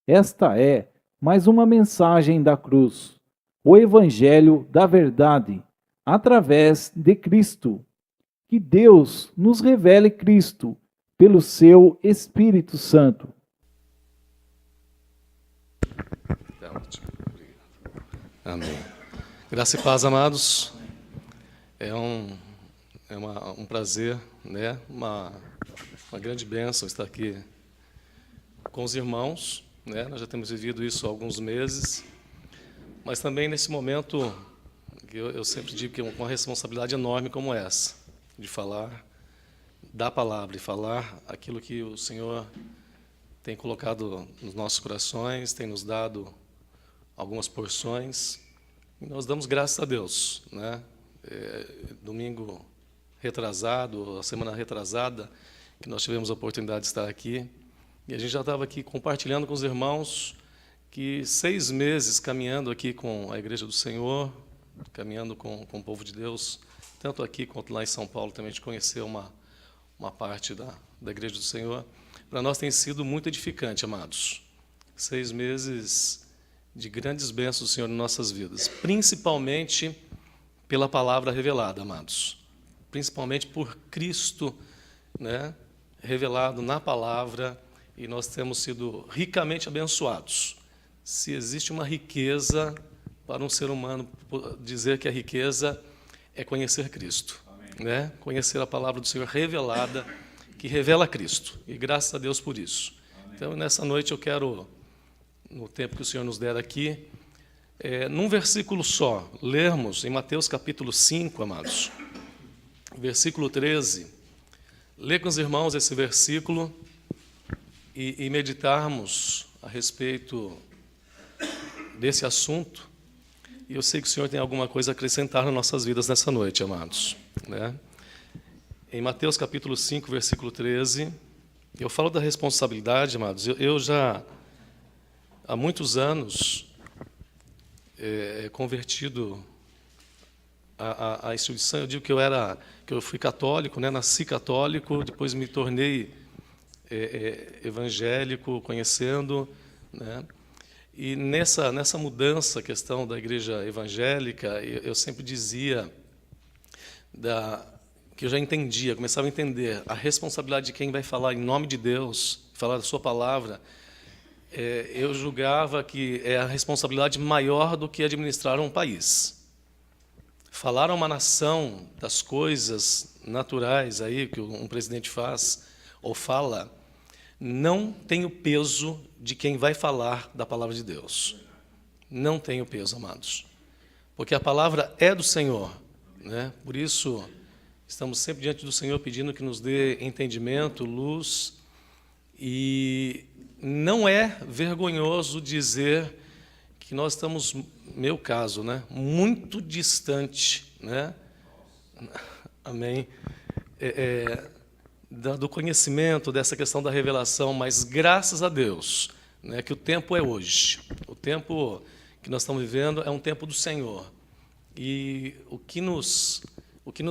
Esta é mais uma mensagem da cruz, o Evangelho da verdade, através de Cristo. Que Deus nos revele Cristo pelo seu Espírito Santo. Tá ótimo. Obrigado. Amém. Graça e paz, amados. É um prazer, né? Uma grande bênção estar aqui com os irmãos, né? Nós já temos vivido isso há alguns meses, mas também nesse momento que eu sempre digo que é uma responsabilidade enorme como essa, de falar da palavra e falar aquilo que o Senhor tem colocado nos nossos corações, tem nos dado algumas porções, e nós damos graças a Deus, né? Domingo retrasado, a semana retrasada, que nós tivemos a oportunidade de estar aqui, e a gente já estava aqui compartilhando com os irmãos que 6 meses caminhando aqui com a Igreja do Senhor, caminhando com o povo de Deus, tanto aqui quanto lá em São Paulo, também a gente conheceu uma parte da Igreja do Senhor. Para nós tem sido muito edificante, amados. 6 meses de grandes bênçãos do Senhor em nossas vidas, principalmente pela palavra revelada, amados. Principalmente por Cristo, né, revelado na palavra, e nós temos sido ricamente abençoados. Se existe uma riqueza para um ser humano, dizer que a riqueza é conhecer Cristo, né? Conhecer a palavra do Senhor revelada, que revela Cristo, e graças a Deus por isso. Então, nessa noite eu quero, no tempo que o Senhor nos der aqui, num versículo só, lermos em Mateus capítulo 5, amados, versículo 13, ler com os irmãos esse versículo e meditarmos a respeito desse assunto. E eu sei que o Senhor tem alguma coisa a acrescentar nas nossas vidas nessa noite, amados, né? Em Mateus capítulo 5, versículo 13, eu falo da responsabilidade, amados. Eu já, há muitos anos, convertido à instituição. Eu digo que eu fui católico, né? Nasci católico, depois me tornei evangélico, conhecendo, né? E nessa mudança, a questão da igreja evangélica, eu sempre dizia que eu já entendia, começava a entender a responsabilidade de quem vai falar em nome de Deus, falar da sua palavra. Eu julgava que é a responsabilidade maior do que administrar um país. Falar a uma nação das coisas naturais aí que um presidente faz ou fala, não tem o peso de quem vai falar da palavra de Deus. Não tem o peso, amados. Porque a palavra é do Senhor, né? Por isso, estamos sempre diante do Senhor pedindo que nos dê entendimento, luz. E não é vergonhoso dizer que nós estamos, meu caso, né, muito distante, né? Amém. Do conhecimento dessa questão da revelação, mas graças a Deus, né, que o tempo é hoje. O tempo que nós estamos vivendo é um tempo do Senhor. E o que nos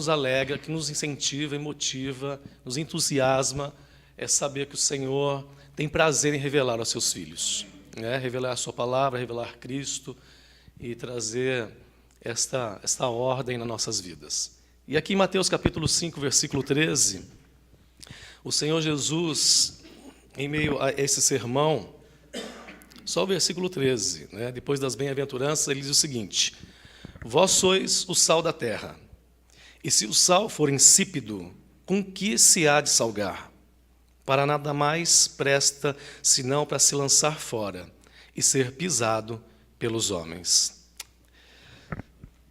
alegra, que nos incentiva e motiva, nos entusiasma, é saber que o Senhor tem prazer em revelar aos seus filhos, né? Revelar a sua palavra, revelar Cristo e trazer esta ordem nas nossas vidas. E aqui em Mateus capítulo 5, versículo 13, o Senhor Jesus, em meio a esse sermão, só o versículo 13, né? Depois das bem-aventuranças, ele diz o seguinte: vós sois o sal da terra, e se o sal for insípido, com que se há de salgar? Para nada mais presta, senão para se lançar fora e ser pisado pelos homens.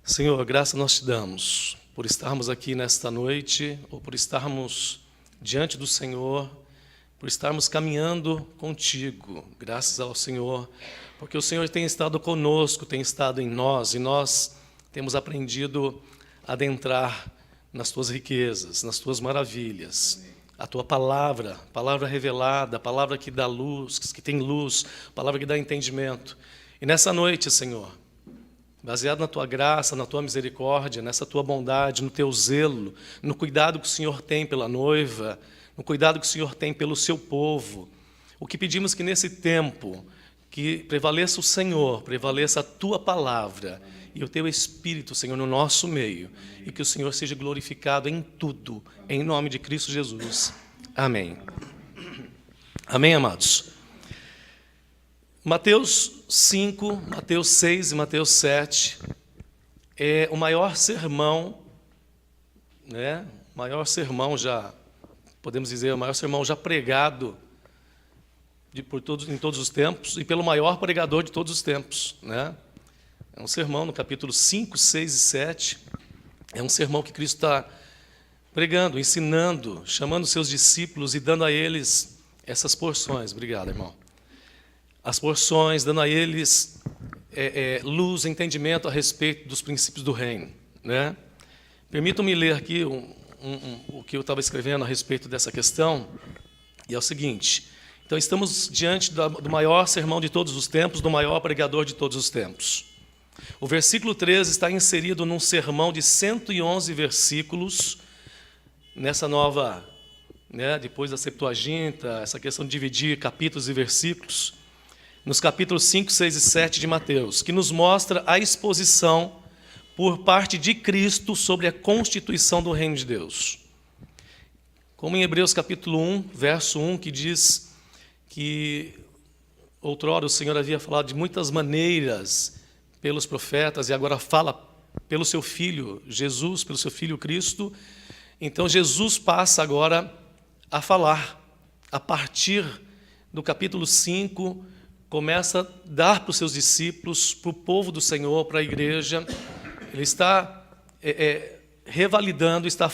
Senhor, graça nós te damos por estarmos aqui nesta noite, ou por estarmos diante do Senhor, por estarmos caminhando contigo, graças ao Senhor, porque o Senhor tem estado conosco, tem estado em nós, e nós temos aprendido a adentrar nas tuas riquezas, nas tuas maravilhas. A tua palavra revelada, a palavra que dá luz, que tem luz, a palavra que dá entendimento. E nessa noite, Senhor, baseado na tua graça, na tua misericórdia, nessa tua bondade, no teu zelo, no cuidado que o Senhor tem pela noiva, no cuidado que o Senhor tem pelo seu povo, o que pedimos que nesse tempo que prevaleça o Senhor, prevaleça a Tua palavra e o Teu Espírito, Senhor, no nosso meio, e que o Senhor seja glorificado em tudo, em nome de Cristo Jesus. Amém. Amém, amados? Mateus 5, Mateus 6 e Mateus 7 é o maior sermão, né? O maior sermão já, podemos dizer, o maior sermão já pregado em todos os tempos e pelo maior pregador de todos os tempos, né? É um sermão no capítulo 5, 6 e 7. É um sermão que Cristo está pregando, ensinando, chamando seus discípulos e dando a eles essas porções. Obrigado, irmão. As porções, dando a eles luz, entendimento a respeito dos princípios do reino, né? Permitam-me ler aqui o que eu estava escrevendo a respeito dessa questão, e é o seguinte: então estamos diante do maior sermão de todos os tempos, do maior pregador de todos os tempos. O versículo 13 está inserido num sermão de 111 versículos, nessa nova, né, depois da Septuaginta, essa questão de dividir capítulos e versículos, nos capítulos 5, 6 e 7 de Mateus, que nos mostra a exposição por parte de Cristo sobre a constituição do reino de Deus. Como em Hebreus capítulo 1, verso 1, que diz que outrora o Senhor havia falado de muitas maneiras pelos profetas e agora fala pelo seu Filho Jesus, pelo seu Filho Cristo. Então Jesus passa agora a falar, a partir do capítulo 5, começa a dar para os seus discípulos, para o povo do Senhor, para a igreja. Ele está revalidando, está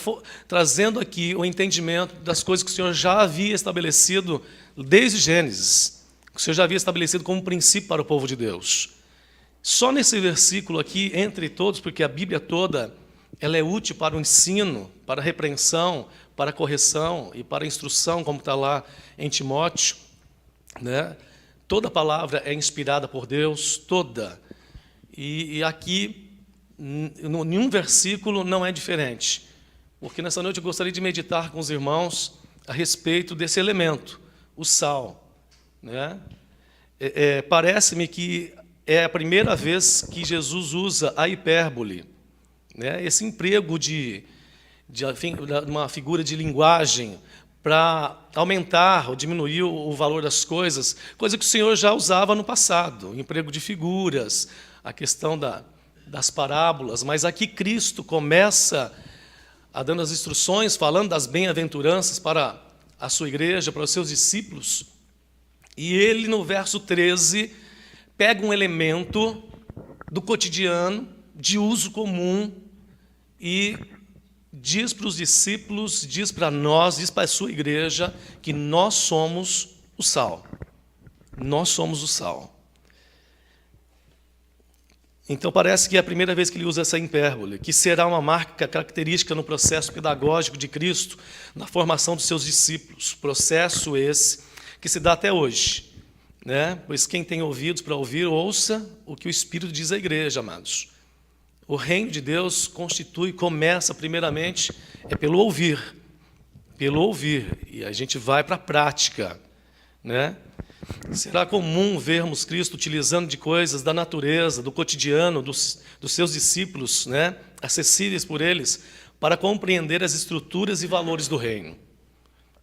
trazendo aqui o entendimento das coisas que o Senhor já havia estabelecido desde Gênesis, que o Senhor já havia estabelecido como princípio para o povo de Deus. Só nesse versículo aqui, entre todos, porque a Bíblia toda ela é útil para o ensino, para a repreensão, para a correção e para a instrução, como está lá em Timóteo, né? Toda palavra é inspirada por Deus, toda. E aqui, nenhum versículo não é diferente, porque nessa noite eu gostaria de meditar com os irmãos a respeito desse elemento, o sal, né? Parece-me que é a primeira vez que Jesus usa a hipérbole, né? Esse emprego de uma figura de linguagem para aumentar ou diminuir o valor das coisas, coisa que o Senhor já usava no passado, o emprego de figuras, a questão das parábolas, mas aqui Cristo começa a dando as instruções, falando das bem-aventuranças para a sua igreja, para os seus discípulos, e ele, no verso 13, pega um elemento do cotidiano, de uso comum, e diz para os discípulos, diz para nós, diz para a sua igreja, que nós somos o sal. Nós somos o sal. Então, parece que é a primeira vez que ele usa essa hipérbole, que será uma marca característica no processo pedagógico de Cristo, na formação dos seus discípulos. Processo esse que se dá até hoje, né? Pois quem tem ouvidos para ouvir, ouça o que o Espírito diz à igreja, amados. O reino de Deus começa primeiramente pelo ouvir, e a gente vai para a prática, né? Será comum vermos Cristo utilizando de coisas da natureza, do cotidiano, dos seus discípulos, né, acessíveis por eles, para compreender as estruturas e valores do reino.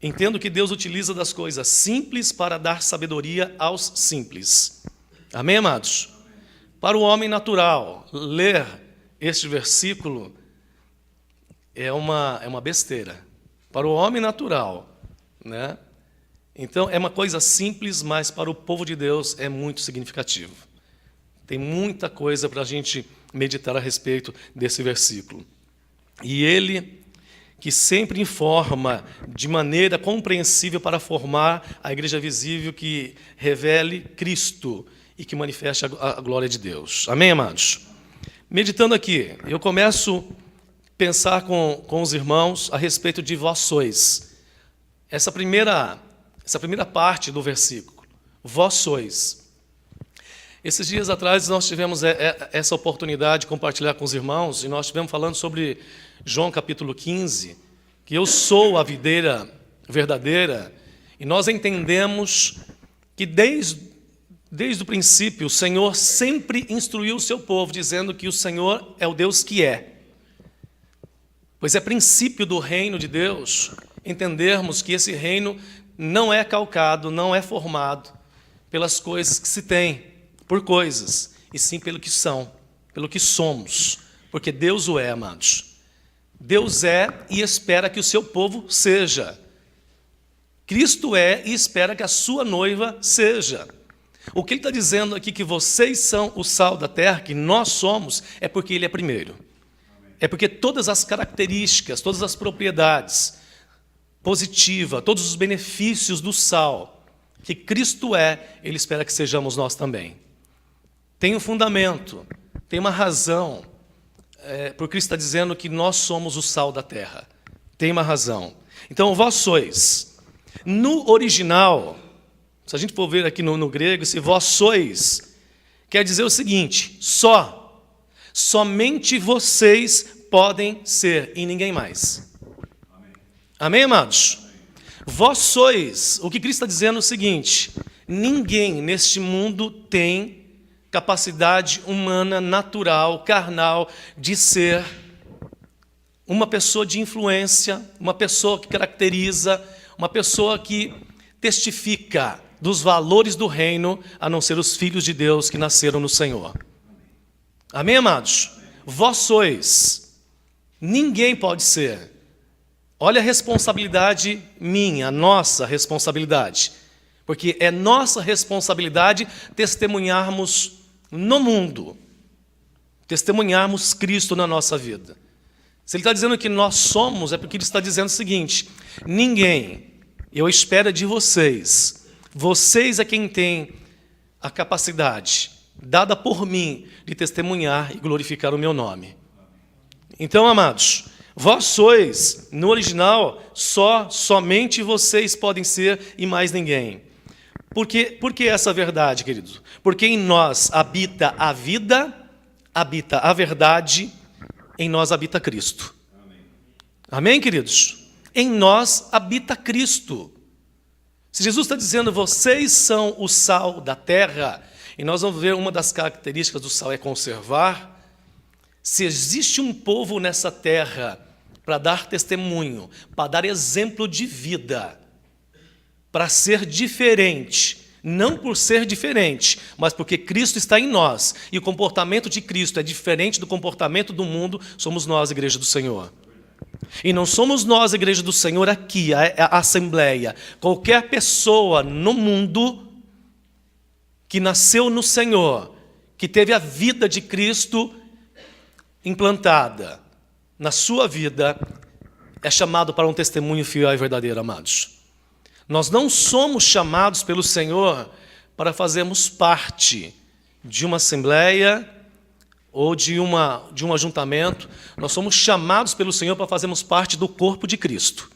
Entendo que Deus utiliza das coisas simples para dar sabedoria aos simples. Amém, amados? Para o homem natural, ler este versículo é uma besteira. Para o homem natural, né? Então, é uma coisa simples, mas para o povo de Deus é muito significativo. Tem muita coisa para a gente meditar a respeito desse versículo. E ele, que sempre informa de maneira compreensível para formar a igreja visível que revele Cristo e que manifeste a glória de Deus. Amém, amados? Meditando aqui, eu começo a pensar com os irmãos a respeito de vós sois. Essa primeira parte do versículo, vós sois. Esses dias atrás nós tivemos essa oportunidade de compartilhar com os irmãos, e nós estivemos falando sobre João capítulo 15, que eu sou a videira verdadeira, e nós entendemos que desde Desde o princípio, o Senhor sempre instruiu o seu povo, dizendo que o Senhor é o Deus que é. Pois é princípio do reino de Deus entendermos que esse reino não é calcado, não é formado pelas coisas que se tem, por coisas, e sim pelo que são, pelo que somos, porque Deus o é, amados. Deus é e espera que o seu povo seja. Cristo é e espera que a sua noiva seja. O que ele está dizendo aqui, que vocês são o sal da terra, que nós somos, é porque ele é primeiro. É porque todas as características, todas as propriedades positivas, todos os benefícios do sal, que Cristo é, ele espera que sejamos nós também. Tem um fundamento, tem uma razão, por Cristo está dizendo que nós somos o sal da terra. Tem uma razão. Então, vós sois. No original, se a gente for ver aqui no grego, esse vós sois, quer dizer o seguinte, somente vocês podem ser e ninguém mais. Amém, amados? Vós sois, o que Cristo está dizendo é o seguinte, ninguém neste mundo tem capacidade humana, natural, carnal, de ser uma pessoa de influência, uma pessoa que caracteriza, uma pessoa que testifica dos valores do reino, a não ser os filhos de Deus que nasceram no Senhor. Amém, amados? Vós sois. Ninguém pode ser. Olha a responsabilidade minha, a nossa responsabilidade. Porque é nossa responsabilidade testemunharmos no mundo, testemunharmos Cristo na nossa vida. Se ele está dizendo que nós somos, é porque ele está dizendo o seguinte, ninguém, eu espero de vocês é quem tem a capacidade, dada por mim, de testemunhar e glorificar o meu nome. Então, amados, vós sois, no original, somente vocês podem ser e mais ninguém. Por que essa verdade, querido? Porque em nós habita a vida, habita a verdade, em nós habita Cristo. Amém, queridos? Em nós habita Cristo. Se Jesus está dizendo, vocês são o sal da terra, e nós vamos ver uma das características do sal é conservar. Se existe um povo nessa terra para dar testemunho, para dar exemplo de vida, para ser diferente, não por ser diferente, mas porque Cristo está em nós, e o comportamento de Cristo é diferente do comportamento do mundo, somos nós, Igreja do Senhor. E não somos nós, Igreja do Senhor, aqui, a Assembleia. Qualquer pessoa no mundo que nasceu no Senhor, que teve a vida de Cristo implantada na sua vida, é chamado para um testemunho fiel e verdadeiro, amados. Nós não somos chamados pelo Senhor para fazermos parte de uma assembleia ou de um ajuntamento. Nós somos chamados pelo Senhor para fazermos parte do corpo de Cristo.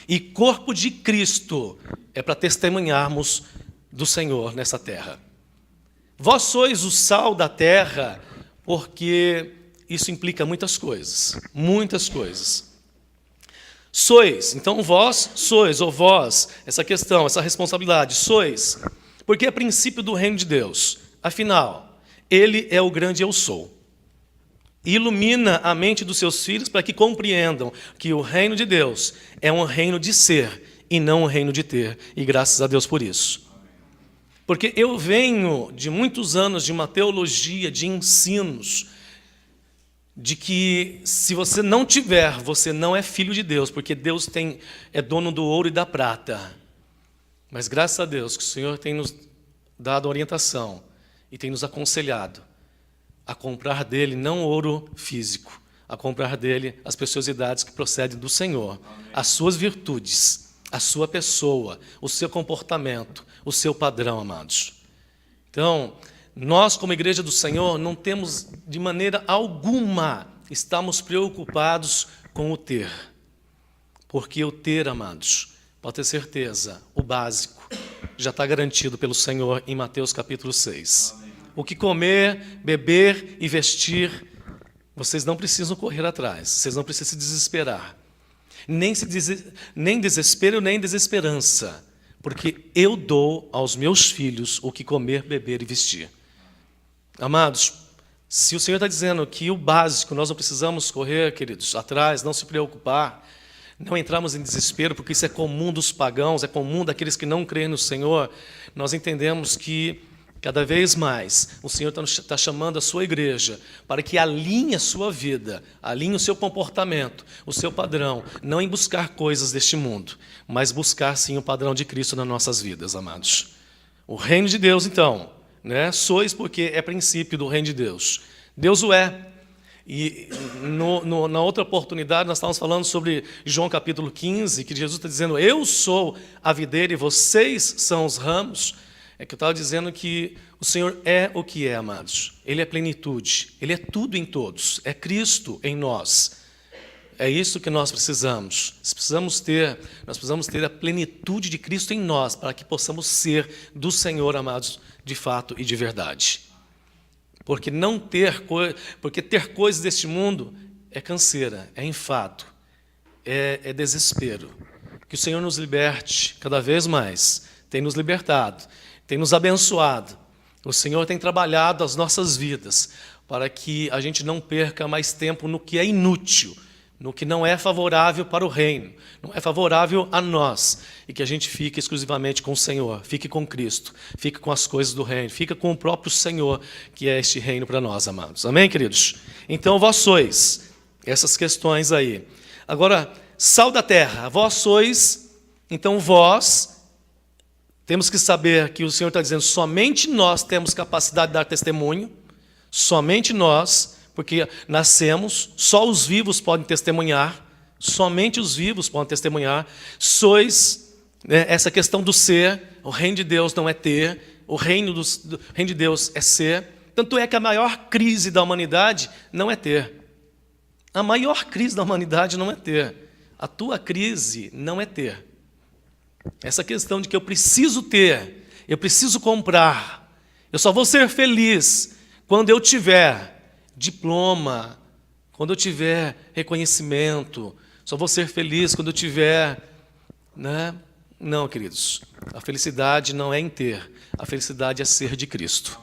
E corpo de Cristo é para testemunharmos do Senhor nessa terra. Vós sois o sal da terra, porque isso implica muitas coisas, muitas coisas. Sois, então vós sois, ou vós, essa questão, essa responsabilidade, sois, porque é princípio do reino de Deus. Afinal, ele é o grande eu sou. Ilumina a mente dos seus filhos para que compreendam que o reino de Deus é um reino de ser e não um reino de ter. E graças a Deus por isso. Porque eu venho de muitos anos de uma teologia de ensinos de que se você não tiver, você não é filho de Deus, porque Deus é dono do ouro e da prata. Mas graças a Deus que o Senhor tem nos dado orientação e tem nos aconselhado a comprar dele não ouro físico, a comprar dele as preciosidades que procedem do Senhor, as suas virtudes, a sua pessoa, o seu comportamento, o seu padrão, amados. Então, nós, como Igreja do Senhor, não temos de maneira alguma, estamos preocupados com o ter. Porque o ter, amados, pode ter certeza, o básico, já está garantido pelo Senhor em Mateus capítulo 6. Amém. O que comer, beber e vestir, vocês não precisam correr atrás, vocês não precisam se desesperar. Nem desespero, nem desesperança, porque eu dou aos meus filhos o que comer, beber e vestir. Amados, se o Senhor está dizendo que o básico, nós não precisamos correr, queridos, atrás, não se preocupar, não entramos em desespero, porque isso é comum dos pagãos, é comum daqueles que não creem no Senhor, nós entendemos que, cada vez mais, o Senhor está chamando a sua igreja para que alinhe a sua vida, alinhe o seu comportamento, o seu padrão, não em buscar coisas deste mundo, mas buscar, sim, o padrão de Cristo nas nossas vidas, amados. O reino de Deus, então, né? Sois porque é princípio do reino de Deus. Deus o é. E na outra oportunidade nós estávamos falando sobre João capítulo 15, que Jesus está dizendo, eu sou a videira e vocês são os ramos. É que eu estava dizendo que o Senhor é o que é, amados. Ele é plenitude, Ele é tudo em todos, é Cristo em nós. É isso que nós precisamos. Nós precisamos ter a plenitude de Cristo em nós, para que possamos ser do Senhor, amados, de fato e de verdade. Porque ter coisas deste mundo é canseira, é enfado, é desespero. Que o Senhor nos liberte cada vez mais. Tem nos libertado, tem nos abençoado. O Senhor tem trabalhado as nossas vidas para que a gente não perca mais tempo no que é inútil, no que não é favorável para o reino, não é favorável a nós, e que a gente fique exclusivamente com o Senhor, fique com Cristo, fique com as coisas do reino, fique com o próprio Senhor, que é este reino para nós, amados. Amém, queridos? Então, vós sois essas questões aí. Agora, sal da terra, vós sois, então vós, temos que saber que o Senhor está dizendo, somente nós temos capacidade de dar testemunho, somente nós, porque nascemos, só os vivos podem testemunhar, somente os vivos podem testemunhar. Sois, essa questão do ser, o reino de Deus não é ter, o reino de Deus é ser. Tanto é que a maior crise da humanidade não é ter. A maior crise da humanidade não é ter. A tua crise não é ter. Essa questão de que eu preciso ter, eu preciso comprar, eu só vou ser feliz quando eu tiver diploma, quando eu tiver reconhecimento, só vou ser feliz quando eu tiver, né? Não, queridos, a felicidade não é em ter, a felicidade é ser de Cristo.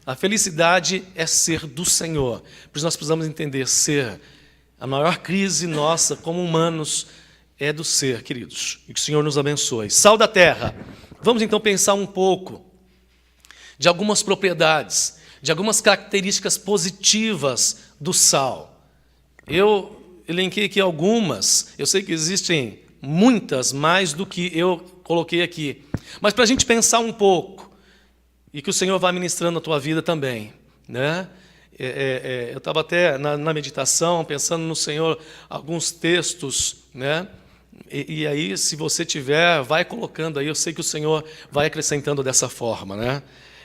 A felicidade é ser do Senhor. Por isso nós precisamos entender, ser, a maior crise nossa como humanos é do ser, queridos, e que o Senhor nos abençoe. Sal da terra, vamos então pensar um pouco de algumas propriedades, de algumas características positivas do sal. Eu elenquei aqui algumas, eu sei que existem muitas mais do que eu coloquei aqui, mas para a gente pensar um pouco, e que o Senhor vai ministrando a tua vida também, né? Eu estava até na meditação, pensando no Senhor, alguns textos, né? E aí, se você tiver, vai colocando aí, eu sei que o Senhor vai acrescentando dessa forma, né?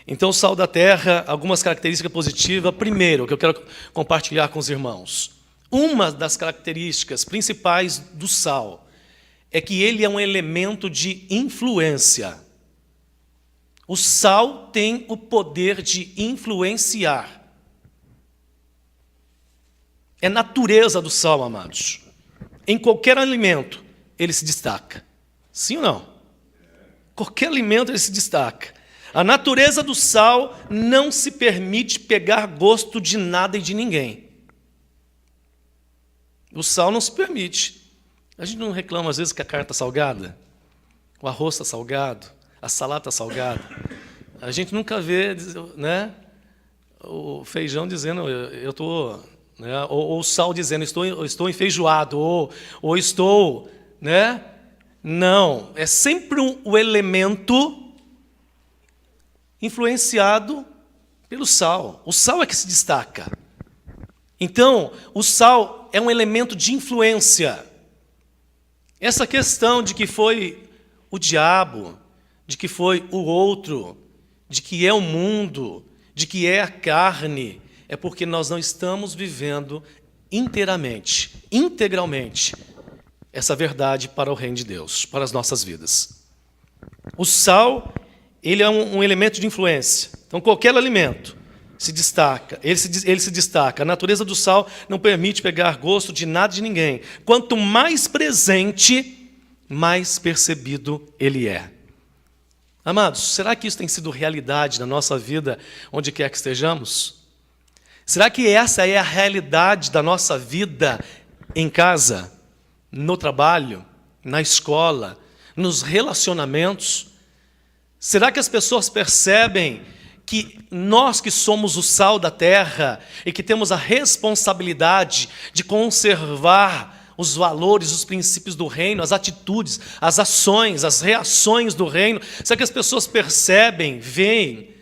Então, o sal da terra, algumas características positivas. Primeiro, que eu quero compartilhar com os irmãos. Uma das características principais do sal é que ele é um elemento de influência. O sal tem o poder de influenciar. É natureza do sal, amados. Em qualquer alimento, ele se destaca. Sim ou não? Qualquer alimento, ele se destaca. A natureza do sal não se permite pegar gosto de nada e de ninguém. O sal não se permite. A gente não reclama, às vezes, que a carne está salgada, o arroz está salgado, a salada está salgada. A gente nunca vê, né, o feijão dizendo, eu estou... Né, ou o sal dizendo, estou enfeijoado, ou estou... Né? Não, é sempre o elemento influenciado pelo sal. O sal é que se destaca. Então, o sal é um elemento de influência. Essa questão de que foi o diabo, de que foi o outro, de que é o mundo, de que é a carne, é porque nós não estamos vivendo inteiramente, integralmente, essa verdade para o reino de Deus, para as nossas vidas. O sal, ele é um elemento de influência. Então, qualquer alimento se destaca, ele se destaca. A natureza do sal não permite pegar gosto de nada de ninguém. Quanto mais presente, mais percebido ele é. Amados, será que isso tem sido realidade na nossa vida, onde quer que estejamos? Será que essa é a realidade da nossa vida em casa, no trabalho, na escola, nos relacionamentos? Será que as pessoas percebem que nós que somos o sal da terra e que temos a responsabilidade de conservar os valores, os princípios do reino, as atitudes, as ações, as reações do reino? Será que as pessoas percebem, veem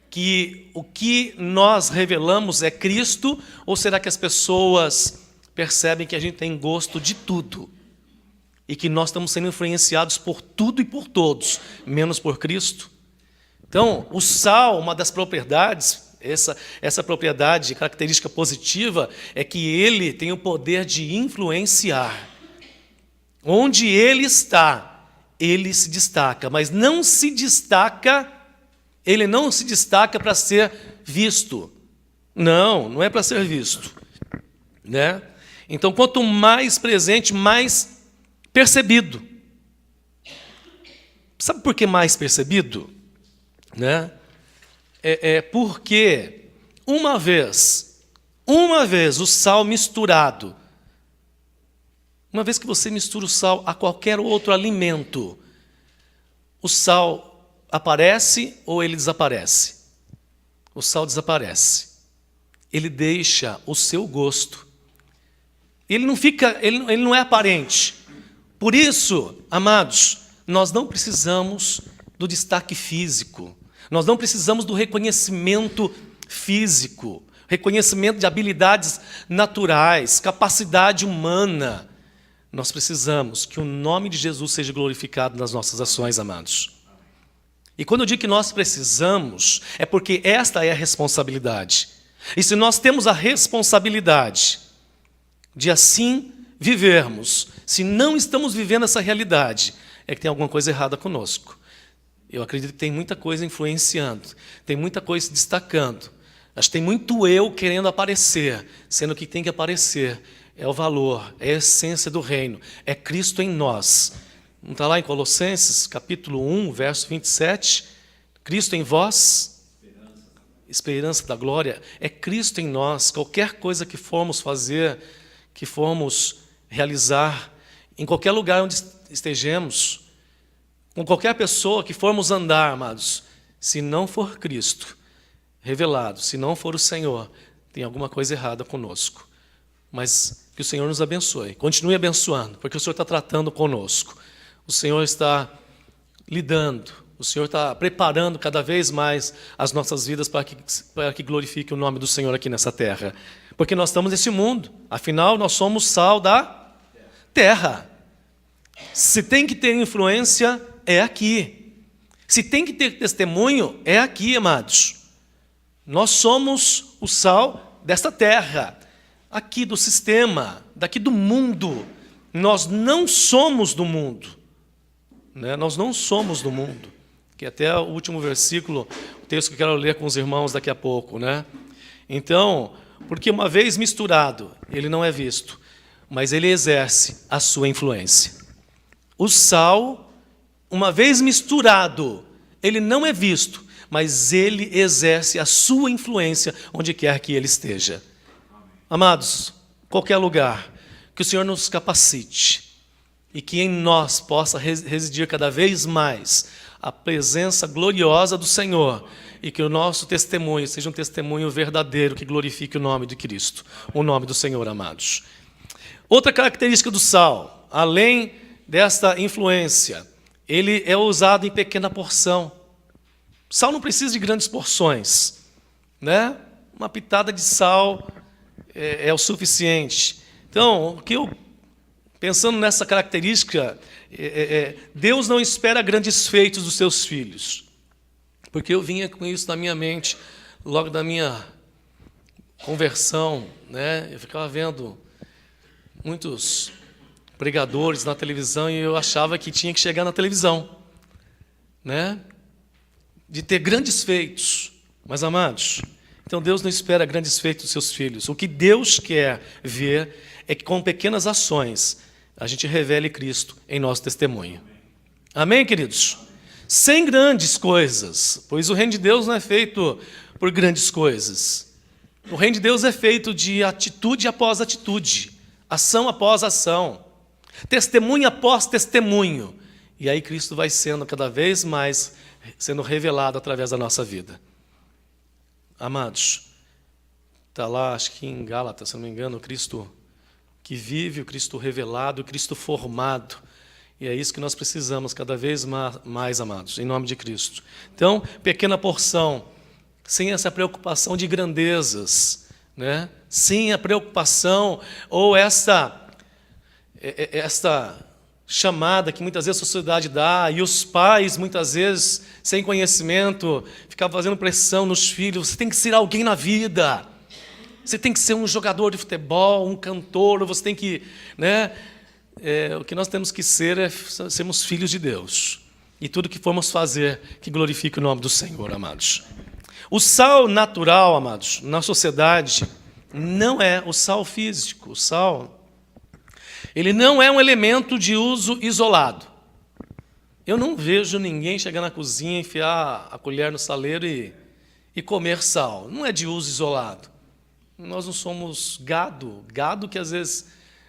que o que nós revelamos é Cristo? Ou será que as pessoas percebem que a gente tem gosto de tudo e que nós estamos sendo influenciados por tudo e por todos, menos por Cristo? Então, o sal, uma das propriedades, essa propriedade, característica positiva, é que ele tem o poder de influenciar. Onde ele está, ele se destaca, mas não se destaca, ele não se destaca para ser visto. Não é para ser visto, né? Então, quanto mais presente, mais percebido. Sabe por que mais percebido? Né? Porque uma vez o sal misturado, uma vez que você mistura o sal a qualquer outro alimento, o sal aparece ou ele desaparece? O sal desaparece. Ele deixa o seu gosto. Ele não é aparente. Por isso, amados, nós não precisamos do destaque físico. Nós não precisamos do reconhecimento físico, reconhecimento de habilidades naturais, capacidade humana. Nós precisamos que o nome de Jesus seja glorificado nas nossas ações, amados. E quando eu digo que nós precisamos, é porque esta é a responsabilidade. E se nós temos a responsabilidade de assim vivermos, se não estamos vivendo essa realidade, é que tem alguma coisa errada conosco. Eu acredito que tem muita coisa influenciando, tem muita coisa se destacando. Acho que tem muito eu querendo aparecer, sendo que tem que aparecer é o valor, é a essência do reino, é Cristo em nós. Não está lá em Colossenses, capítulo 1, verso 27? Cristo em vós, esperança da glória, é Cristo em nós. Qualquer coisa que formos fazer, que formos realizar, em qualquer lugar onde estejamos, com qualquer pessoa que formos andar, amados, se não for Cristo revelado, se não for o Senhor, tem alguma coisa errada conosco. Mas que o Senhor nos abençoe, continue abençoando, porque o Senhor está tratando conosco. O Senhor está lidando, o Senhor está preparando cada vez mais as nossas vidas para que glorifique o nome do Senhor aqui nessa terra. Porque nós estamos nesse mundo, afinal nós somos sal da terra. Se tem que ter influência, é aqui. Se tem que ter testemunho, é aqui, amados. Nós somos o sal desta terra, aqui do sistema, daqui do mundo. Nós não somos do mundo, né? Nós não somos do mundo. Que até o último versículo, o texto que eu quero ler com os irmãos daqui a pouco, né? Então, porque uma vez misturado, ele não é visto, mas ele exerce a sua influência. O sal, uma vez misturado, ele não é visto, mas ele exerce a sua influência onde quer que ele esteja. Amados, qualquer lugar, que o Senhor nos capacite e que em nós possa residir cada vez mais a presença gloriosa do Senhor e que o nosso testemunho seja um testemunho verdadeiro que glorifique o nome de Cristo, o nome do Senhor, amados. Outra característica do sal, além desta influência, ele é usado em pequena porção. Sal não precisa de grandes porções, né? Uma pitada de sal é o suficiente. Então, pensando nessa característica, Deus não espera grandes feitos dos seus filhos, porque eu vinha com isso na minha mente logo da minha conversão, né? Eu ficava vendo muitos pregadores na televisão e eu achava que tinha que chegar na televisão, né? De ter grandes feitos. Mas, amados, então Deus não espera grandes feitos dos seus filhos. O que Deus quer ver é que com pequenas ações a gente revele Cristo em nosso testemunho. Amém, queridos? sem grandes coisas, pois o reino de Deus não é feito por grandes coisas. O reino de Deus é feito de atitude após atitude, ação após ação, testemunho após testemunho. E aí Cristo vai sendo cada vez mais sendo revelado através da nossa vida. Amados, está lá, acho que em Gálatas, se não me engano, o Cristo que vive, o Cristo revelado, o Cristo formado. E é isso que nós precisamos cada vez mais, amados, em nome de Cristo. Então, pequena porção, sem essa preocupação de grandezas, né? Sem a preocupação ou esta chamada que muitas vezes a sociedade dá, e os pais, muitas vezes, sem conhecimento, ficavam fazendo pressão nos filhos: você tem que ser alguém na vida, você tem que ser um jogador de futebol, um cantor, você tem que... né? O que nós temos que ser é sermos filhos de Deus. E tudo que formos fazer, que glorifique o nome do Senhor, amados. O sal natural, amados, na sociedade, não é o sal físico. O sal, ele não é um elemento de uso isolado. Eu não vejo ninguém chegar na cozinha, enfiar a colher no saleiro e comer sal. Não é de uso isolado. Nós não somos gado que às vezes,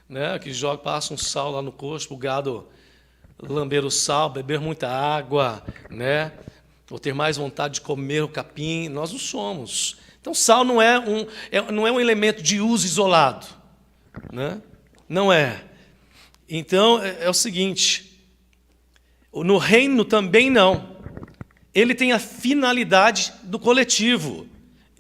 né, que passa um sal lá no coxo, o gado lamber o sal, beber muita água, né, ou ter mais vontade de comer o capim. Nós não somos. Então, sal não é um elemento de uso isolado, né? Não é. Então, é o seguinte, no reino também não. Ele tem a finalidade do coletivo.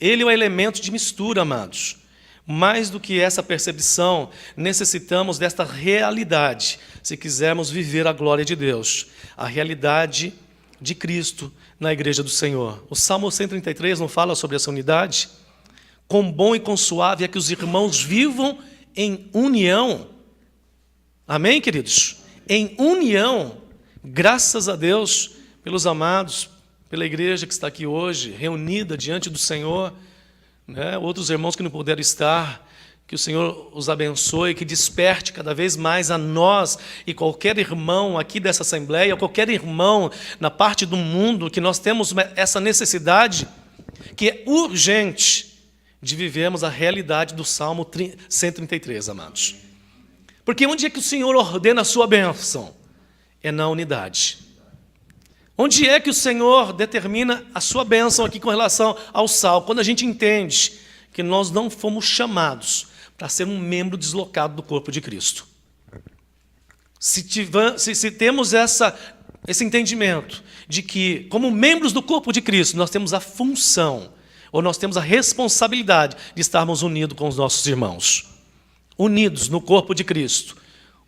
Ele é um elemento de mistura, amados. Mais do que essa percepção, necessitamos desta realidade, se quisermos viver a glória de Deus, a realidade de Cristo na igreja do Senhor. O Salmo 133 não fala sobre essa unidade? Quão bom e quão suave é que os irmãos vivam em união. Amém, queridos? Em união, graças a Deus, pelos amados, pela igreja que está aqui hoje, reunida diante do Senhor, né? Outros irmãos que não puderam estar, que o Senhor os abençoe, que desperte cada vez mais a nós e qualquer irmão aqui dessa Assembleia, qualquer irmão na parte do mundo, que nós temos essa necessidade, que é urgente, de vivermos a realidade do Salmo 133, amados. Porque onde é que o Senhor ordena a sua bênção? É na unidade. Onde é que o Senhor determina a sua bênção aqui com relação ao sal? Quando a gente entende que nós não fomos chamados para ser um membro deslocado do corpo de Cristo. Se temos esse entendimento de que, como membros do corpo de Cristo, nós temos a função, ou nós temos a responsabilidade de estarmos unidos com os nossos irmãos. Unidos no corpo de Cristo.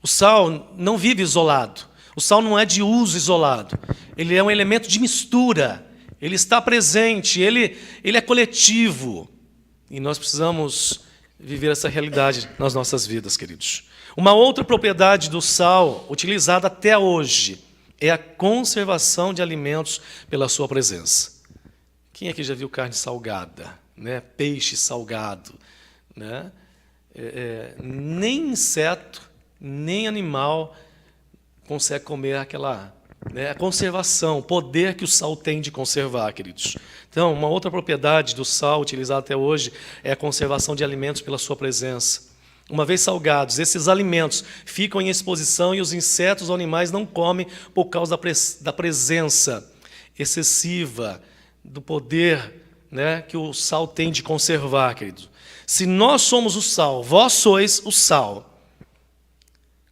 O sal não vive isolado. O sal não é de uso isolado. Ele é um elemento de mistura. Ele está presente, ele é coletivo. E nós precisamos viver essa realidade nas nossas vidas, queridos. Uma outra propriedade do sal, utilizada até hoje, é a conservação de alimentos pela sua presença. Quem aqui já viu carne salgada, né? Peixe salgado, né? Nem inseto, nem animal consegue comer aquela, né, a conservação, o poder que o sal tem de conservar, queridos. Então, uma outra propriedade do sal utilizado até hoje é a conservação de alimentos pela sua presença. Uma vez salgados, esses alimentos ficam em exposição e os insetos ou animais não comem por causa da presença excessiva, do poder, né, que o sal tem de conservar, queridos. Se nós somos o sal, vós sois o sal.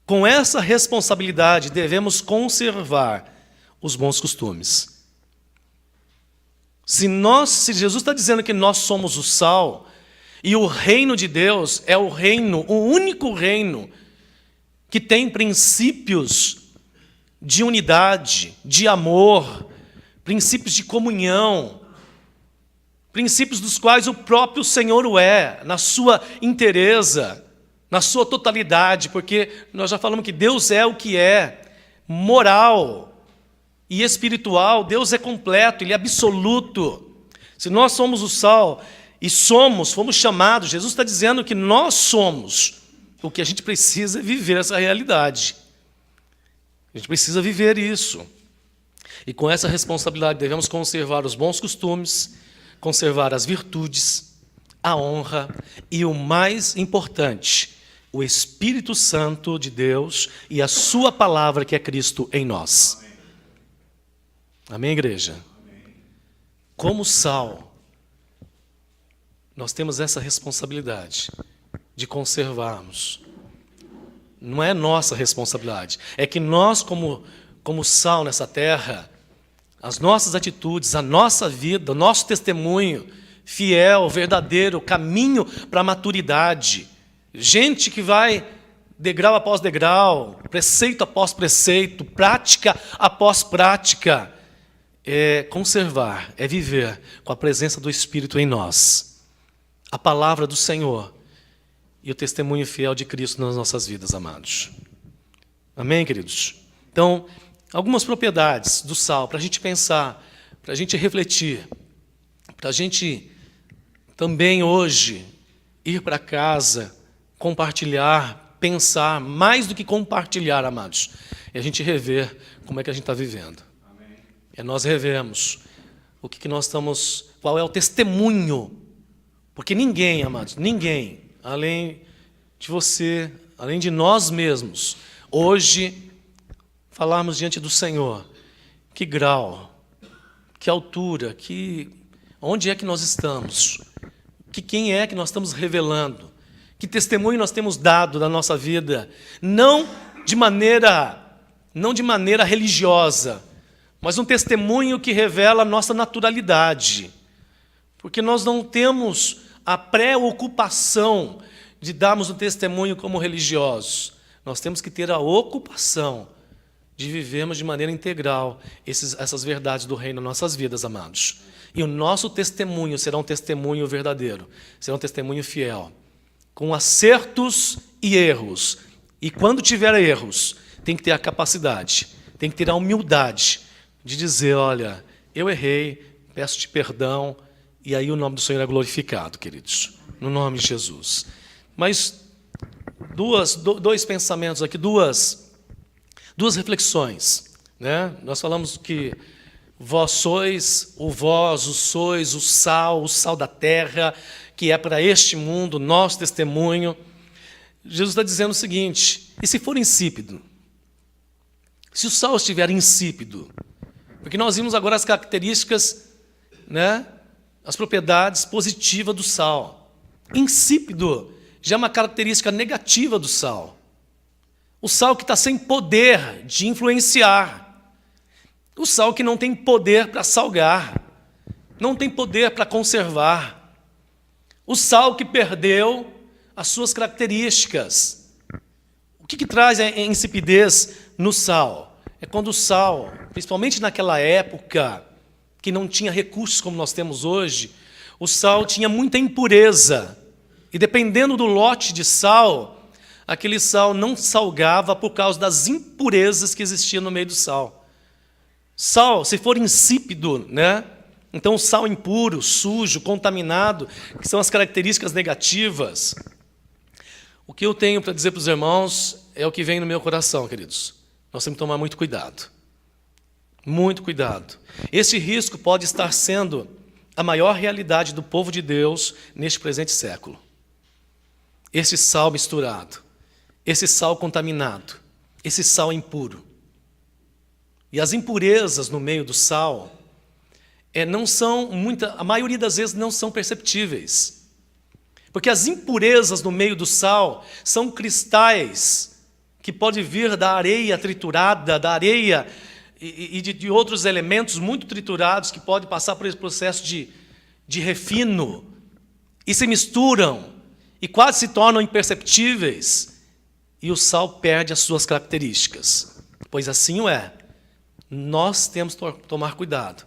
Com essa responsabilidade, devemos conservar os bons costumes. Se Jesus está dizendo que nós somos o sal, e o reino de Deus é o único reino que tem princípios de unidade, de amor, princípios de comunhão, princípios dos quais o próprio Senhor o é, na sua inteireza, na sua totalidade, porque nós já falamos que Deus é o que é, moral e espiritual. Deus é completo, Ele é absoluto. Se nós somos o sal e fomos chamados, Jesus está dizendo que nós somos, o que a gente precisa é viver essa realidade. A gente precisa viver isso. E com essa responsabilidade devemos conservar os bons costumes, conservar as virtudes, a honra e o mais importante, o Espírito Santo de Deus e a sua palavra, que é Cristo em nós. Amém, igreja? Como sal, nós temos essa responsabilidade de conservarmos. Não é nossa responsabilidade, é que nós, como sal nessa terra, as nossas atitudes, a nossa vida, o nosso testemunho fiel, verdadeiro, caminho para a maturidade. Gente que vai degrau após degrau, preceito após preceito, prática após prática. É conservar, é viver com a presença do Espírito em nós. A palavra do Senhor e o testemunho fiel de Cristo nas nossas vidas, amados. Amém, queridos? Então, algumas propriedades do sal para a gente pensar, para a gente refletir, para a gente também hoje ir para casa, compartilhar, pensar, mais do que compartilhar, amados, e a gente rever como é que a gente está vivendo. Amém. É nós revemos o que nós estamos, qual é o testemunho, porque ninguém, amados, ninguém, além de você, além de nós mesmos, hoje, falarmos diante do Senhor, que grau, que altura, onde é que nós estamos, quem é que nós estamos revelando, que testemunho nós temos dado da nossa vida, não de maneira religiosa, mas um testemunho que revela a nossa naturalidade, porque nós não temos a preocupação de darmos um testemunho como religiosos, nós temos que ter a ocupação de vivermos de maneira integral essas verdades do reino nas nossas vidas, amados. E o nosso testemunho será um testemunho verdadeiro, será um testemunho fiel, com acertos e erros. E quando tiver erros, tem que ter a capacidade, tem que ter a humildade de dizer, olha, eu errei, peço-te perdão, e aí o nome do Senhor é glorificado, queridos, no nome de Jesus. Mas dois pensamentos aqui, duas reflexões, né? Nós falamos que vós sois o sal da terra, que é para este mundo, nosso testemunho. Jesus está dizendo o seguinte, e se for insípido? Se o sal estiver insípido, porque nós vimos agora as características, né? As propriedades positivas do sal. Insípido já é uma característica negativa do sal. O sal que está sem poder de influenciar. O sal que não tem poder para salgar. Não tem poder para conservar. O sal que perdeu as suas características. O que traz a insipidez no sal? É quando o sal, principalmente naquela época, que não tinha recursos como nós temos hoje, o sal tinha muita impureza. E dependendo do lote de sal, aquele sal não salgava por causa das impurezas que existiam no meio do sal. Sal, se for insípido, né? Então o sal impuro, sujo, contaminado, que são as características negativas. O que eu tenho para dizer para os irmãos é o que vem no meu coração, queridos. Nós temos que tomar muito cuidado. Muito cuidado. Esse risco pode estar sendo a maior realidade do povo de Deus neste presente século. Esse sal misturado, esse sal contaminado, esse sal impuro. E as impurezas no meio do sal a maioria das vezes não são perceptíveis. Porque as impurezas no meio do sal são cristais que podem vir da areia triturada, da areia e de outros elementos muito triturados que podem passar por esse processo de refino e se misturam e quase se tornam imperceptíveis e o sal perde as suas características. Pois assim o é. Nós temos que tomar cuidado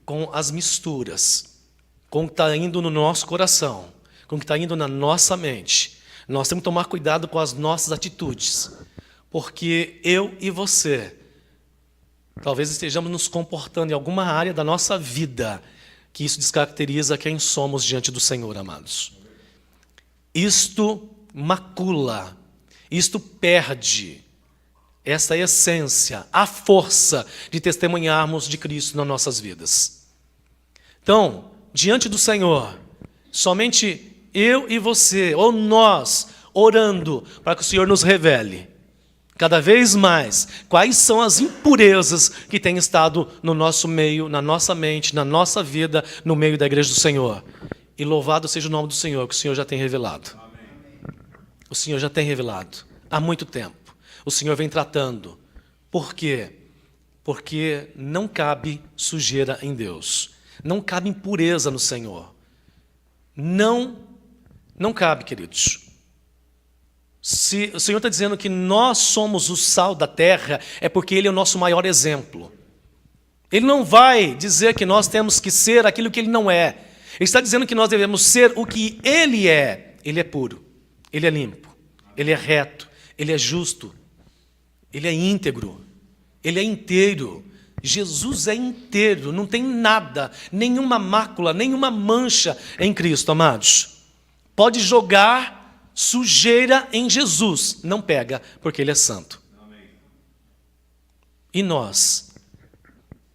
com as misturas, com o que está indo no nosso coração, com o que está indo na nossa mente. Nós temos que tomar cuidado com as nossas atitudes, porque eu e você talvez estejamos nos comportando em alguma área da nossa vida que isso descaracteriza quem somos diante do Senhor, amados. Isto macula, isto perde Essa é a essência, a força de testemunharmos de Cristo nas nossas vidas. Então, diante do Senhor, somente eu e você, ou nós, orando para que o Senhor nos revele cada vez mais quais são as impurezas que têm estado no nosso meio, na nossa mente, na nossa vida, no meio da igreja do Senhor. E louvado seja o nome do Senhor, que o Senhor já tem revelado. O Senhor já tem revelado há muito tempo. O Senhor vem tratando. Por quê? Porque não cabe sujeira em Deus. Não cabe impureza no Senhor. Não cabe, queridos. Se o Senhor está dizendo que nós somos o sal da terra, é porque Ele é o nosso maior exemplo. Ele não vai dizer que nós temos que ser aquilo que Ele não é. Ele está dizendo que nós devemos ser o que Ele é. Ele é puro, Ele é limpo, Ele é reto, Ele é justo, Ele é íntegro, Ele é inteiro. Jesus é inteiro, não tem nada, nenhuma mácula, nenhuma mancha em Cristo, amados. Pode jogar sujeira em Jesus, não pega, porque Ele é santo. E nós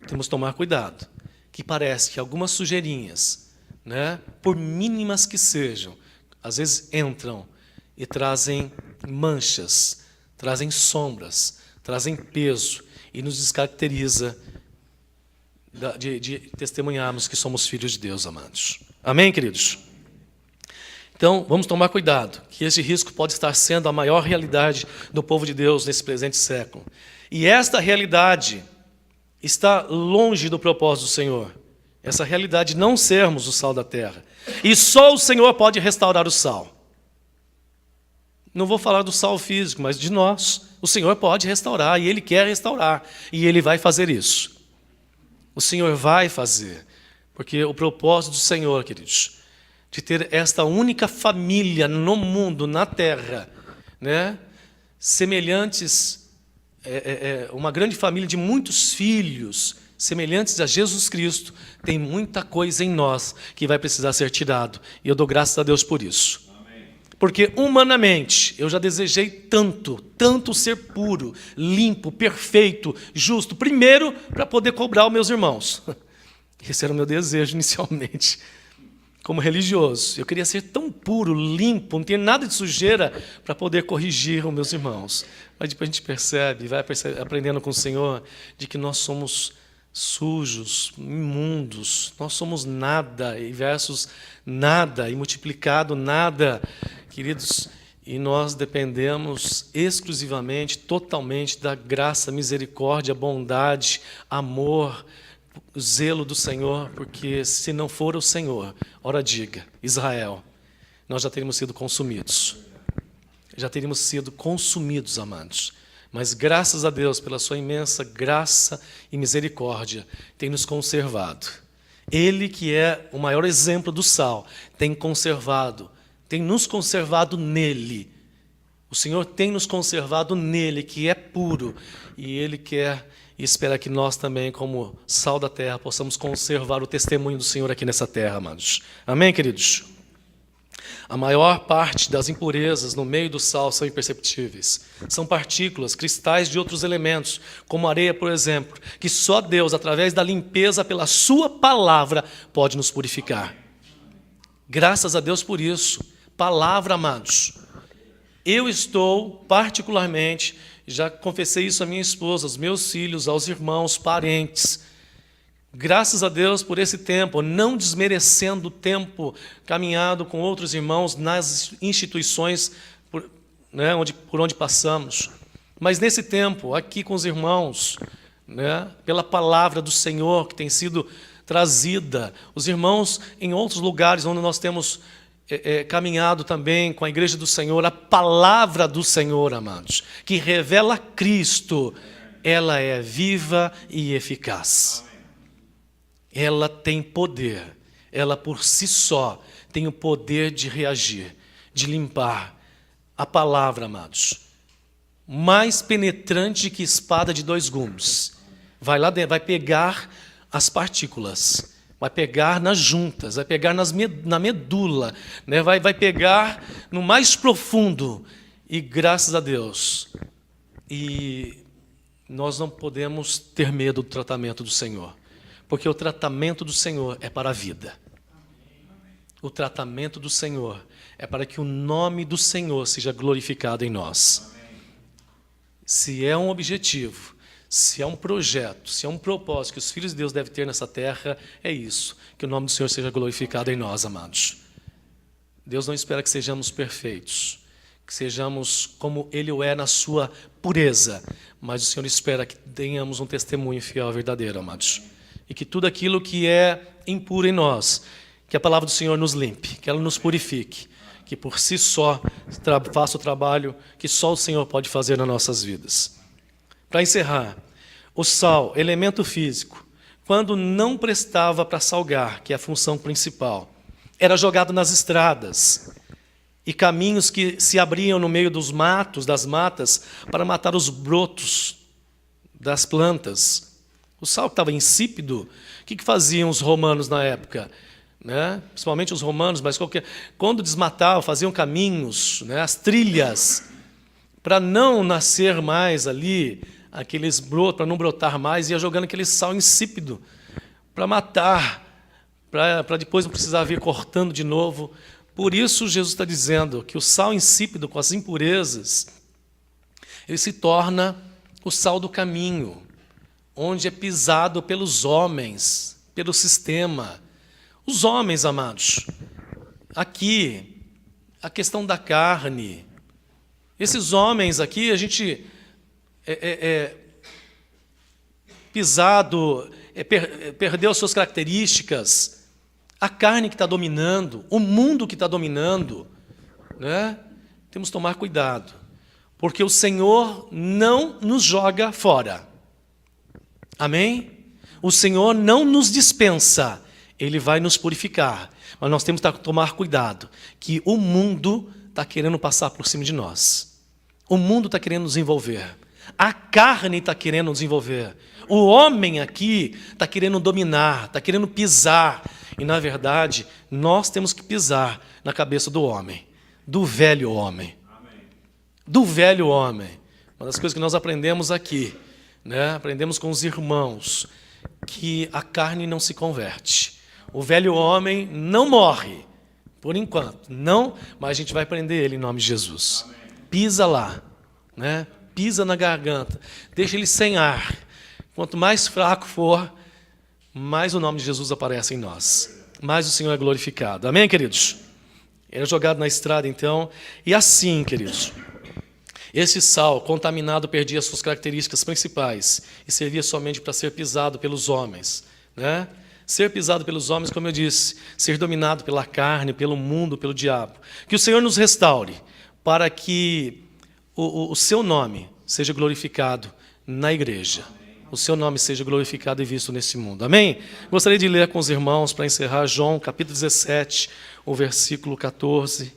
temos que tomar cuidado, que parece que algumas sujeirinhas, por mínimas que sejam, às vezes entram e trazem manchas, trazem sombras, trazem peso e nos descaracteriza de testemunharmos que somos filhos de Deus, amados. Amém, queridos? Então, vamos tomar cuidado, que esse risco pode estar sendo a maior realidade do povo de Deus nesse presente século. E esta realidade está longe do propósito do Senhor. Essa realidade de não sermos o sal da terra. E só o Senhor pode restaurar o sal. Não vou falar do sal físico, mas de nós. O Senhor pode restaurar, e Ele quer restaurar. E Ele vai fazer isso. O Senhor vai fazer. Porque o propósito do Senhor, queridos, de ter esta única família no mundo, na terra, semelhantes, uma grande família de muitos filhos, semelhantes a Jesus Cristo, tem muita coisa em nós que vai precisar ser tirado. E eu dou graças a Deus por isso. Amém. Porque humanamente eu já desejei tanto ser puro, limpo, perfeito, justo, primeiro para poder cobrar os meus irmãos. Esse era o meu desejo inicialmente. Como religioso, eu queria ser tão puro, limpo, não ter nada de sujeira para poder corrigir os meus irmãos. Mas depois a gente percebe, vai aprendendo com o Senhor, de que nós somos sujos, imundos, nós somos nada, e versus nada, e multiplicado nada, queridos, e nós dependemos exclusivamente, totalmente da graça, misericórdia, bondade, amor, o zelo do Senhor, porque se não for o Senhor, ora diga, Israel, nós já teríamos sido consumidos. Já teríamos sido consumidos, amados. Mas graças a Deus, pela sua imensa graça e misericórdia, tem nos conservado. Ele, que é o maior exemplo do sal, tem nos conservado nele. O Senhor tem nos conservado nele, que é puro, e Ele quer e espera que nós também, como sal da terra, possamos conservar o testemunho do Senhor aqui nessa terra, amados. Amém, queridos? A maior parte das impurezas no meio do sal são imperceptíveis. São partículas, cristais de outros elementos, como areia, por exemplo, que só Deus, através da limpeza pela sua palavra, pode nos purificar. Graças a Deus por isso. Palavra, amados. Eu estou, particularmente, já confessei isso à minha esposa, aos meus filhos, aos irmãos, parentes. Graças a Deus por esse tempo, não desmerecendo o tempo caminhado com outros irmãos nas instituições por onde passamos. Mas nesse tempo, aqui com os irmãos, pela palavra do Senhor que tem sido trazida, os irmãos em outros lugares onde nós temos caminhado também com a igreja do Senhor, a palavra do Senhor, amados, que revela Cristo, ela é viva e eficaz. Ela tem poder, ela por si só tem o poder de reagir, de limpar. A palavra, amados, mais penetrante que espada de 2 gumes. Vai lá dentro, vai pegar as partículas, vai pegar nas juntas, vai pegar na medula, vai pegar no mais profundo. E graças a Deus, e nós não podemos ter medo do tratamento do Senhor, porque o tratamento do Senhor é para a vida. O tratamento do Senhor é para que o nome do Senhor seja glorificado em nós. Se é um objetivo, se é um projeto, se é um propósito que os filhos de Deus devem ter nessa terra, é isso, que o nome do Senhor seja glorificado em nós, amados. Deus não espera que sejamos perfeitos, que sejamos como Ele o é na sua pureza, mas o Senhor espera que tenhamos um testemunho fiel e verdadeiro, amados. E que tudo aquilo que é impuro em nós, que a palavra do Senhor nos limpe, que ela nos purifique, que por si só faça o trabalho que só o Senhor pode fazer nas nossas vidas. Para encerrar, o sal, elemento físico, quando não prestava para salgar, que é a função principal, era jogado nas estradas e caminhos que se abriam no meio dos matos, das matas, para matar os brotos das plantas. O sal que estava insípido, o que faziam os romanos na época? Né? Principalmente os romanos, mas quando desmatavam, faziam caminhos, né? As trilhas, para não nascer mais ali aqueles brotos, para não brotar mais, ia jogando aquele sal insípido para matar, para depois não precisar vir cortando de novo. Por isso Jesus está dizendo que o sal insípido com as impurezas, ele se torna o sal do caminho, onde é pisado pelos homens, pelo sistema. Os homens, amados, aqui, a questão da carne, esses homens aqui, a gente pisado, perdeu suas características, a carne que está dominando, o mundo que está dominando, né? Temos que tomar cuidado, porque o Senhor não nos joga fora. Amém? O Senhor não nos dispensa, Ele vai nos purificar, mas nós temos que tomar cuidado, que o mundo está querendo passar por cima de nós. O mundo está querendo nos envolver. A carne está querendo nos envolver. O homem aqui está querendo dominar, está querendo pisar. E, na verdade, nós temos que pisar na cabeça do homem, do velho homem. Do velho homem. Uma das coisas que nós aprendemos aqui, né? Aprendemos com os irmãos, que a carne não se converte. O velho homem não morre, por enquanto, não, mas a gente vai prender ele em nome de Jesus. Pisa lá, né? Pisa na garganta, deixa ele sem ar. Quanto mais fraco for, mais o nome de Jesus aparece em nós, mais o Senhor é glorificado. Amém, queridos? Ele é jogado na estrada, então, e assim, queridos, esse sal contaminado perdia suas características principais e servia somente para ser pisado pelos homens, né? Ser pisado pelos homens, como eu disse, ser dominado pela carne, pelo mundo, pelo diabo. Que o Senhor nos restaure para que o seu nome seja glorificado na igreja. O seu nome seja glorificado e visto nesse mundo. Amém? Gostaria de ler com os irmãos, para encerrar, João, capítulo 17, o versículo 14.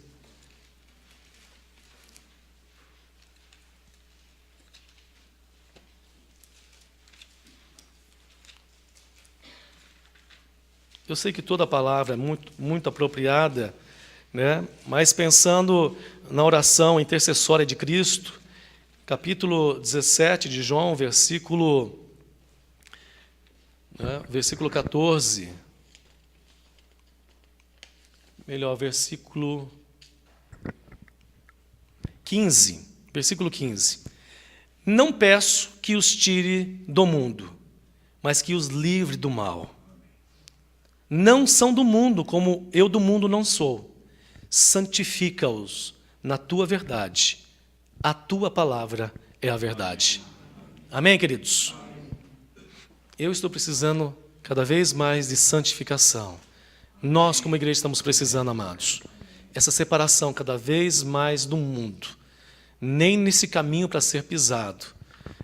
Eu sei que toda a palavra é muito apropriada, né? Mas pensando na oração intercessória de Cristo, capítulo 17 de João, versículo 14. Melhor, versículo 15. Versículo 15. Não peço que os tire do mundo, mas que os livre do mal. Não são do mundo, como eu do mundo não sou. Santifica-os na tua verdade. A tua palavra é a verdade. Amém, queridos? Eu estou precisando cada vez mais de santificação. Nós, como igreja, estamos precisando, amados. Essa separação cada vez mais do mundo. Nem nesse caminho para ser pisado,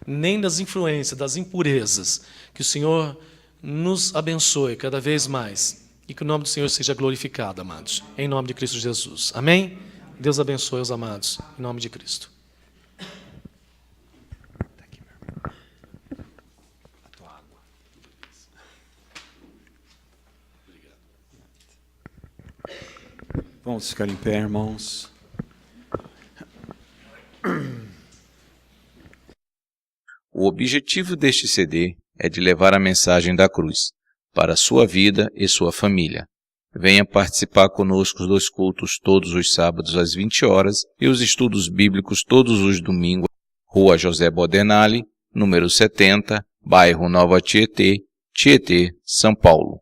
nem das influências, das impurezas. Que o Senhor nos abençoe cada vez mais e que o nome do Senhor seja glorificado, amados, em nome de Cristo Jesus. Amém? Deus abençoe os amados, em nome de Cristo. Vamos ficar em pé, irmãos. O objetivo deste CD é de levar a mensagem da cruz para a sua vida e sua família. Venha participar conosco dos cultos todos os sábados às 20 horas e os estudos bíblicos todos os domingos. Rua José Bodenali, número 70, bairro Nova Tietê, Tietê, São Paulo.